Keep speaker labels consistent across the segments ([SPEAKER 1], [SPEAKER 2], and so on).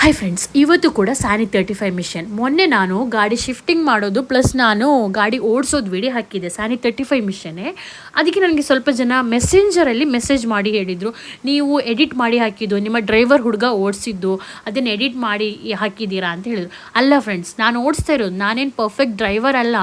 [SPEAKER 1] Hi friends, ಇವತ್ತು ಕೂಡ Sunny 35 mission. ಮೊನ್ನೆ ನಾನು ಗಾಡಿ ಶಿಫ್ಟಿಂಗ್ ಮಾಡೋದು ಪ್ಲಸ್ ನಾನು ಗಾಡಿ ಓಡಿಸೋದು ವಿಡಿಯೋ ಹಾಕಿದ್ದೆ ಸ್ಯಾನಿ 35 ಮಿಷನ್ನೇ. ಅದಕ್ಕೆ ನನಗೆ ಸ್ವಲ್ಪ ಜನ ಮೆಸೆಂಜರಲ್ಲಿ ಮೆಸೇಜ್ ಮಾಡಿ ಹೇಳಿದರು, ನೀವು ಎಡಿಟ್ ಮಾಡಿ ಹಾಕಿದ್ದು ನಿಮ್ಮ ಡ್ರೈವರ್ ಹುಡುಗ ಓಡಿಸಿದ್ದು ಅದನ್ನು ಎಡಿಟ್ ಮಾಡಿ ಹಾಕಿದ್ದೀರಾ ಅಂತ ಹೇಳಿದ್ರು. ಅಲ್ಲ ಫ್ರೆಂಡ್ಸ್, ನಾನು ಓಡಿಸ್ತಾ ಇರೋದು, ನಾನೇನು ಪರ್ಫೆಕ್ಟ್ ಡ್ರೈವರ್ ಅಲ್ಲ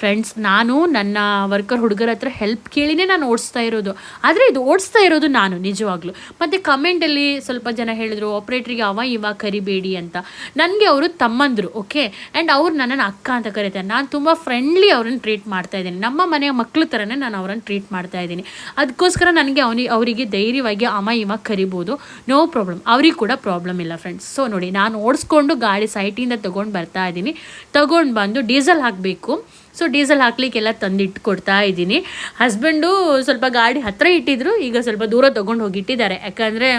[SPEAKER 1] ಫ್ರೆಂಡ್ಸ್. ನಾನು ನನ್ನ ವರ್ಕರ್ ಹುಡುಗರ ಹತ್ರ ಹೆಲ್ಪ್ ಕೇಳಿನೇ ನಾನು ಓಡಿಸ್ತಾ ಇರೋದು. ಆದರೆ ಇದು ಓಡಿಸ್ತಾ ಇರೋದು ನಾನು ನಿಜವಾಗ್ಲೂ. ಮತ್ತು ಕಮೆಂಟಲ್ಲಿ ಸ್ವಲ್ಪ ಜನ ಹೇಳಿದ್ರು, ಆಪ್ರೇಟ್ರಿಗೆ ಅವ ಇವಾಗ ಕರಿಬೇಡಿ ಅಂತ. ನನಗೆ ಅವರು ತಮ್ಮಂದರು, ಓಕೆ. ಆ್ಯಂಡ್ ಅವ್ರು ನನ್ನನ್ನು ಅಕ್ಕ ಅಂತ ಕರೀತಾರೆ. ನಾನು ತುಂಬ ಫ್ರೆಂಡ್ಲಿ ಅವ್ರನ್ನ ಟ್ರೀಟ್ ಮಾಡ್ತಾ ಇದ್ದೀನಿ. ನಮ್ಮ ಮನೆಯ ಮಕ್ಕಳು ಥರನೇ ನಾನು ಅವ್ರನ್ನ ಟ್ರೀಟ್ ಮಾಡ್ತಾ ಇದ್ದೀನಿ. ಅದಕ್ಕೋಸ್ಕರ ನನಗೆ ಅವರಿಗೆ ಧೈರ್ಯವಾಗಿ ಅಮ್ಮ ಇವಾಗ ಕರಿಬೋದು, ನೋ ಪ್ರಾಬ್ಲಮ್. ಅವ್ರಿಗೆ ಕೂಡ ಪ್ರಾಬ್ಲಮ್ ಇಲ್ಲ ಫ್ರೆಂಡ್ಸ್. ಸೊ ನೋಡಿ, ನಾನು ಓಡಿಸ್ಕೊಂಡು ಗಾಡಿ ಸೈಟಿಂದ ತೊಗೊಂಡು ಬರ್ತಾ ಇದ್ದೀನಿ. ತೊಗೊಂಡು ಬಂದು ಡೀಸೆಲ್ ಹಾಕಬೇಕು. ಸೊ ಡೀಸೆಲ್ ಹಾಕ್ಲಿಕ್ಕೆಲ್ಲ ತಂದಿಟ್ಟು ಕೊಡ್ತಾ ಇದ್ದೀನಿ. ಹಸ್ಬೆಂಡು ಸ್ವಲ್ಪ ಗಾಡಿ ಹತ್ತಿರ ಇಟ್ಟಿದ್ರು, ಈಗ ಸ್ವಲ್ಪ ದೂರ ತೊಗೊಂಡು ಹೋಗಿಟ್ಟಿದ್ದಾರೆ. ಯಾಕಂದರೆ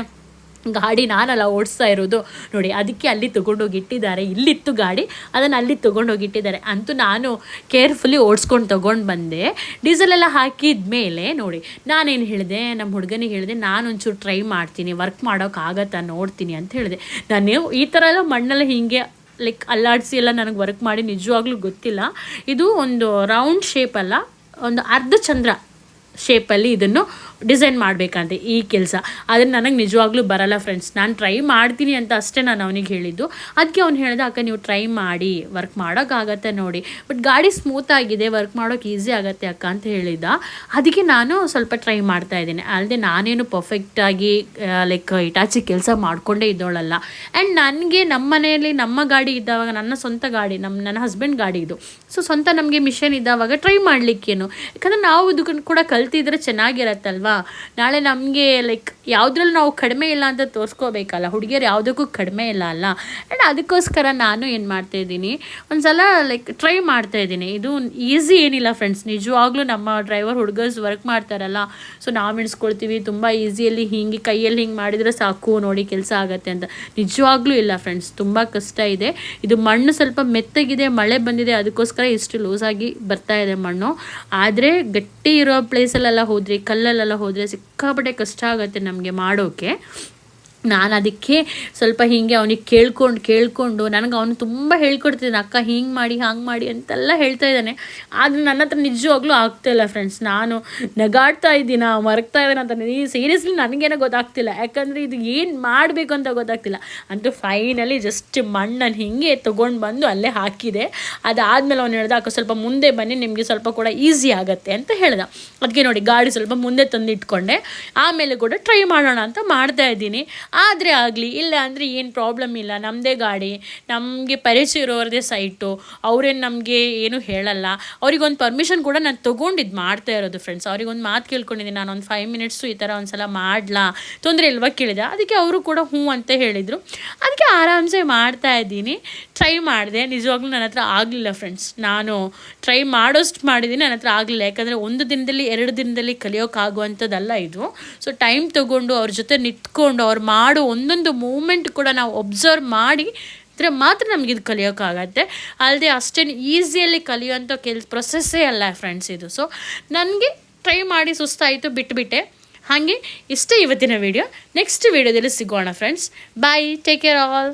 [SPEAKER 1] ಗಾಡಿ ನಾನಲ್ಲ ಓಡಿಸ್ತಾ ಇರೋದು ನೋಡಿ, ಅದಕ್ಕೆ ಅಲ್ಲಿ ತೊಗೊಂಡೋಗಿ ಇಟ್ಟಿದ್ದಾರೆ. ಇಲ್ಲಿತ್ತು ಗಾಡಿ, ಅದನ್ನು ಅಲ್ಲಿ ತೊಗೊಂಡೋಗಿ ಇಟ್ಟಿದ್ದಾರೆ. ಅಂತೂ ನಾನು ಕೇರ್ಫುಲಿ ಓಡಿಸ್ಕೊಂಡು ತೊಗೊಂಡು ಬಂದೆ. ಡೀಸೆಲೆಲ್ಲ ಹಾಕಿದ ಮೇಲೆ ನೋಡಿ, ನಾನೇನು ಹೇಳಿದೆ, ನಮ್ಮ ಹುಡುಗನಿಗೆ ಹೇಳಿದೆ, ನಾನೊಂಚೂರು ಟ್ರೈ ಮಾಡ್ತೀನಿ, ವರ್ಕ್ ಮಾಡೋಕ್ಕಾಗತ್ತಾ ನೋಡ್ತೀನಿ ಅಂತ ಹೇಳಿದೆ. ನಾನು ಈ ಥರ ಎಲ್ಲ ಮಣ್ಣೆಲ್ಲ ಹೀಗೆ ಲೈಕ್ ಅಲ್ಲಾಡಿಸಿ ಎಲ್ಲ ನನಗೆ ವರ್ಕ್ ಮಾಡಿ ನಿಜವಾಗ್ಲೂ ಗೊತ್ತಿಲ್ಲ. ಇದು ಒಂದು ರೌಂಡ್ ಶೇಪಲ್ಲ, ಒಂದು ಅರ್ಧ ಚಂದ್ರ ಶೇಪಲ್ಲಿ ಇದನ್ನು ಡಿಸೈನ್ ಮಾಡಬೇಕಂತೆ ಈ ಕೆಲಸ. ಅದನ್ನು ನನಗೆ ನಿಜವಾಗ್ಲೂ ಬರಲ್ಲ ಫ್ರೆಂಡ್ಸ್. ನಾನು ಟ್ರೈ ಮಾಡ್ತೀನಿ ಅಂತ ಅಷ್ಟೇ ನಾನು ಅವನಿಗೆ ಹೇಳಿದ್ದು. ಅದಕ್ಕೆ ಅವ್ನು ಹೇಳಿದ, ಅಕ್ಕ ನೀವು ಟ್ರೈ ಮಾಡಿ, ವರ್ಕ್ ಮಾಡೋಕ್ಕಾಗತ್ತೆ ನೋಡಿ, ಬಟ್ ಗಾಡಿ ಸ್ಮೂತ್ ಆಗಿದೆ, ವರ್ಕ್ ಮಾಡೋಕೆ ಈಸಿ ಆಗುತ್ತೆ ಅಕ್ಕ ಅಂತ ಹೇಳಿದ್ದ. ಅದಕ್ಕೆ ನಾನು ಸ್ವಲ್ಪ ಟ್ರೈ ಮಾಡ್ತಾ ಇದ್ದೀನಿ. ಅಲ್ಲದೆ ನಾನೇನು ಪರ್ಫೆಕ್ಟಾಗಿ ಲೈಕ್ ಇಟಾಚಿ ಕೆಲಸ ಮಾಡಿಕೊಂಡೇ ಇದ್ದೋಳಲ್ಲ. ಆ್ಯಂಡ್ ನನಗೆ ನಮ್ಮ ಮನೆಯಲ್ಲಿ ನಮ್ಮ ಗಾಡಿ ಇದ್ದಾವಾಗ, ನನ್ನ ಸ್ವಂತ ಗಾಡಿ, ನನ್ನ ಹಸ್ಬೆಂಡ್ ಗಾಡಿ ಇದು. ಸೊ ಸ್ವಂತ ನಮಗೆ ಮಿಷನ್ ಇದ್ದಾವಾಗ ಟ್ರೈ ಮಾಡಲಿಕ್ಕೇನು, ಯಾಕಂದರೆ ನಾವು ಇದನ್ನು ಕೂಡ ಕಲ್ತಿದ್ರೆ ಚೆನ್ನಾಗಿರತ್ತಲ್ವ. ನಾಳೆ ನಮಗೆ ಲೈಕ್ ಯಾವುದ್ರಲ್ಲಿ ನಾವು ಕಡಿಮೆ ಇಲ್ಲ ಅಂತ ತೋರಿಸ್ಕೋಬೇಕಲ್ಲ, ಹುಡುಗಿಯರು ಯಾವುದಕ್ಕೂ ಕಡಿಮೆ ಇಲ್ಲ ಅಲ್ಲ. ಆ್ಯಂಡ್ ಅದಕ್ಕೋಸ್ಕರ ನಾನು ಏನು ಮಾಡ್ತಾಯಿದ್ದೀನಿ, ಒಂದು ಸಲ ಲೈಕ್ ಟ್ರೈ ಮಾಡ್ತಾಯಿದ್ದೀನಿ. ಇದು ಈಸಿ ಏನಿಲ್ಲ ಫ್ರೆಂಡ್ಸ್, ನಿಜವಾಗ್ಲೂ ನಮ್ಮ ಡ್ರೈವರ್ ಹುಡುಗರ್ಸ್ ವರ್ಕ್ ಮಾಡ್ತಾರಲ್ಲ, ಸೊ ನಾವು ಎಣಿಸ್ಕೊಳ್ತೀವಿ ತುಂಬ ಈಸಿಯಲ್ಲಿ ಹಿಂಗೆ ಕೈಯಲ್ಲಿ ಹಿಂಗೆ ಮಾಡಿದರೆ ಸಾಕು ನೋಡಿ ಕೆಲಸ ಆಗುತ್ತೆ ಅಂತ. ನಿಜವಾಗ್ಲೂ ಇಲ್ಲ ಫ್ರೆಂಡ್ಸ್, ತುಂಬ ಕಷ್ಟ ಇದೆ. ಇದು ಮಣ್ಣು ಸ್ವಲ್ಪ ಮೆತ್ತಗಿದೆ, ಮಳೆ ಬಂದಿದೆ, ಅದಕ್ಕೋಸ್ಕರ ಇಷ್ಟು ಲೂಸಾಗಿ ಬರ್ತಾ ಇದೆ ಮಣ್ಣು. ಆದರೆ ಗಟ್ಟಿ ಇರೋ ಪ್ಲೇಸಲ್ಲೆಲ್ಲ ಹೋದರೆ, ಕಲ್ಲಲ್ಲೆಲ್ಲ ಹೋದರೆ ಸಿಕ್ಕಾಪಟ್ಟೆ ಕಷ್ಟ ಆಗುತ್ತೆ ನಮಗೆ ಮಾಡೋಕ್ಕೆ. ನಾನು ಅದಕ್ಕೆ ಸ್ವಲ್ಪ ಹೀಗೆ ಅವನಿಗೆ ಕೇಳ್ಕೊಂಡು ನನಗೆ ಅವನು ತುಂಬ ಹೇಳ್ಕೊಡ್ತಿದ್ದಾನೆ, ಅಕ್ಕ ಹಿಂಗೆ ಮಾಡಿ ಹಾಂಗೆ ಮಾಡಿ ಅಂತೆಲ್ಲ ಹೇಳ್ತಾ ಇದ್ದಾನೆ. ಆದರೆ ನನ್ನ ಹತ್ರ ನಿಜವಾಗ್ಲೂ ಆಗ್ತಾಯಿಲ್ಲ ಫ್ರೆಂಡ್ಸ್. ನಾನು ನಗಾಡ್ತಾ ಇದ್ದೀನ, ಮರಗ್ತಾ ಇದ್ದಾನೆ ಅಂತ ಸೀರಿಯಸ್ಲಿ ನನಗೇನೋ ಗೊತ್ತಾಗ್ತಿಲ್ಲ. ಯಾಕಂದರೆ ಇದು ಏನು ಮಾಡಬೇಕು ಅಂತ ಗೊತ್ತಾಗ್ತಿಲ್ಲ. ಅಂತೂ ಫೈನಲಿ ಜಸ್ಟ್ ಮಣ್ಣನ್ನು ಹಿಂಗೆ ತೊಗೊಂಡು ಬಂದು ಅಲ್ಲೇ ಹಾಕಿದೆ. ಅದಾದಮೇಲೆ ಅವನು ಹೇಳ್ದ, ಅಕ್ಕ ಸ್ವಲ್ಪ ಮುಂದೆ ಬನ್ನಿ, ನಿಮಗೆ ಸ್ವಲ್ಪ ಕೂಡ ಈಸಿ ಆಗುತ್ತೆ ಅಂತ ಹೇಳ್ದ. ಅದಕ್ಕೆ ನೋಡಿ, ಗಾಡಿ ಸ್ವಲ್ಪ ಮುಂದೆ ತಂದಿಟ್ಕೊಂಡೆ. ಆಮೇಲೆ ಕೂಡ ಟ್ರೈ ಮಾಡೋಣ ಅಂತ ಮಾಡ್ತಾ ಇದ್ದೀನಿ. ಆದರೆ ಆಗಲಿ, ಇಲ್ಲ ಅಂದರೆ ಏನು ಪ್ರಾಬ್ಲಮ್ ಇಲ್ಲ, ನಮ್ಮದೇ ಗಾಡಿ, ನಮಗೆ ಪರಿಚಯ ಇರೋರದೇ ಸೈಟು, ಅವರೇನು ನಮಗೆ ಏನು ಹೇಳಲ್ಲ. ಅವ್ರಿಗೊಂದು ಪರ್ಮಿಷನ್ ಕೂಡ ನಾನು ತೊಗೊಂಡಿದ್ದು ಮಾಡ್ತಾ ಇರೋದು ಫ್ರೆಂಡ್ಸ್. ಅವ್ರಿಗೊಂದು ಮಾತು ಕೇಳ್ಕೊಂಡಿದ್ದೀನಿ, ನಾನು ಒಂದು 5 ಮಿನಿಟ್ಸು ಈ ಥರ ಒಂದು ಸಲ ಮಾಡಲಾ, ತೊಂದರೆ ಇಲ್ವಾ ಕೇಳಿದೆ. ಅದಕ್ಕೆ ಅವರು ಕೂಡ ಹ್ಞೂ ಅಂತ ಹೇಳಿದರು. ಅದಕ್ಕೆ ಆರಾಮ್ಸೆ ಮಾಡ್ತಾ ಇದ್ದೀನಿ. ಟ್ರೈ ಮಾಡಿದೆ, ನಿಜವಾಗ್ಲೂ ನನ್ನ ಹತ್ರ ಆಗಲಿಲ್ಲ ಫ್ರೆಂಡ್ಸ್. ನಾನು ಟ್ರೈ ಮಾಡೋಷ್ಟು ಮಾಡಿದ್ದೀನಿ, ನನ್ನ ಹತ್ರ ಆಗಲಿಲ್ಲ. ಯಾಕಂದರೆ ಒಂದು ದಿನದಲ್ಲಿ 2 ದಿನದಲ್ಲಿ ಕಲಿಯೋಕ್ಕಾಗುವಂಥದ್ದಲ್ಲ ಇದು. ಸೊ ಟೈಮ್ ತೊಗೊಂಡು ಅವ್ರ ಜೊತೆ ನಿಂತ್ಕೊಂಡು ಅವ್ರು ಮಾಡೋ ಒಂದೊಂದು ಮೂಮೆಂಟ್ ಕೂಡ ನಾವು ಒಬ್ಸರ್ವ್ ಮಾಡಿ ಮಾತ್ರ ನಮಗಿದು ಕಲಿಯೋಕ್ಕಾಗತ್ತೆ. ಅಲ್ಲದೆ ಅಷ್ಟೇನು ಈಸಿಯಲ್ಲಿ ಕಲಿಯೋಂಥ ಪ್ರೊಸೆಸ್ಸೇ ಅಲ್ಲ ಫ್ರೆಂಡ್ಸ್ ಇದು. ಸೊ ನನಗೆ ಟ್ರೈ ಮಾಡಿ ಸುಸ್ತಾಯಿತು, ಬಿಟ್ಟುಬಿಟ್ಟೆ. ಹಾಗೆ ಇಷ್ಟೇ ಇವತ್ತಿನ ವಿಡಿಯೋ. ನೆಕ್ಸ್ಟ್ ವಿಡಿಯೋದಲ್ಲಿ ಸಿಗೋಣ ಫ್ರೆಂಡ್ಸ್. ಬಾಯ್, ಟೇಕ್ ಕೇರ್ ಆಲ್.